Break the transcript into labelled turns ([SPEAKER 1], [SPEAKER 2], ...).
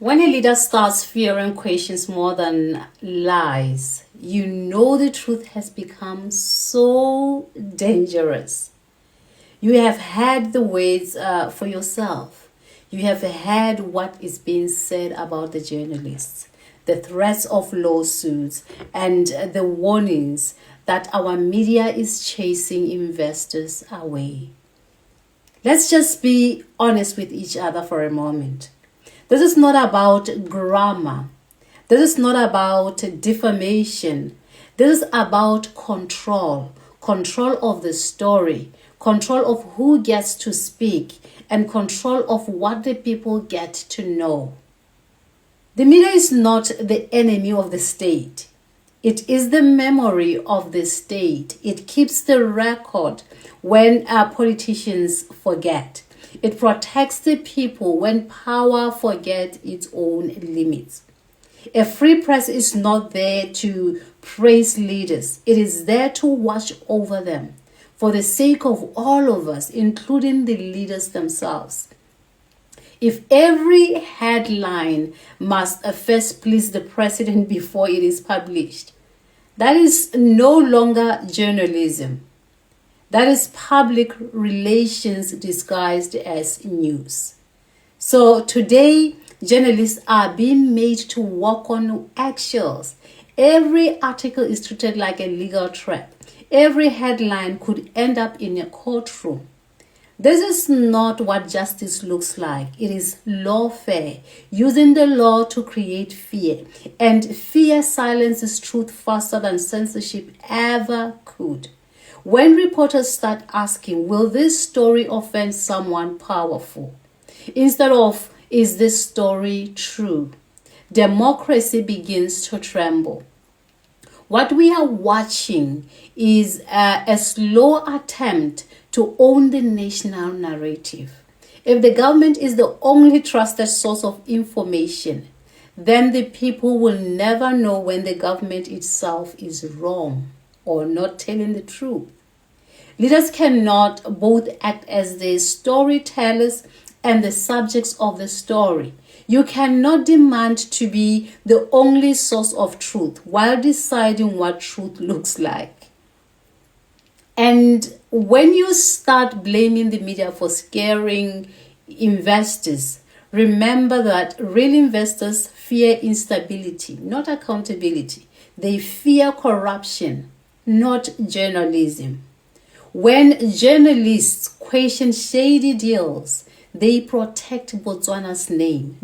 [SPEAKER 1] When a leader starts fearing questions more than lies, you know the truth has become so dangerous. You have heard the words for yourself. You have heard what is being said about the journalists, the threats of lawsuits, and the warnings that our media is chasing investors away. Let's just be honest with each other for a moment. This is not about grammar. This is not about defamation. This is about control. Control of the story. Control of who gets to speak. And control of what the people get to know. The media is not the enemy of the state. It is the memory of the state. It keeps the record when politicians forget. It protects the people when power forgets its own limits. A free press is not there to praise leaders. It is there to watch over them for the sake of all of us, including the leaders themselves. If every headline must first please the president before it is published, that is no longer journalism. That is public relations disguised as news. So today, journalists are being made to walk on eggshells. Every article is treated like a legal trap. Every headline could end up in a courtroom. This is not what justice looks like. It is lawfare, using the law to create fear. And fear silences truth faster than censorship ever could. When reporters start asking, will this story offend someone powerful? Instead of, is this story true? Democracy begins to tremble. What we are watching is a slow attempt to own the national narrative. If the government is the only trusted source of information, then the people will never know when the government itself is wrong or not telling the truth. Leaders cannot both act as the storytellers and the subjects of the story. You cannot demand to be the only source of truth while deciding what truth looks like. And when you start blaming the media for scaring investors, remember that real investors fear instability, not accountability. They fear corruption, not journalism. When journalists question shady deals, they protect Botswana's name.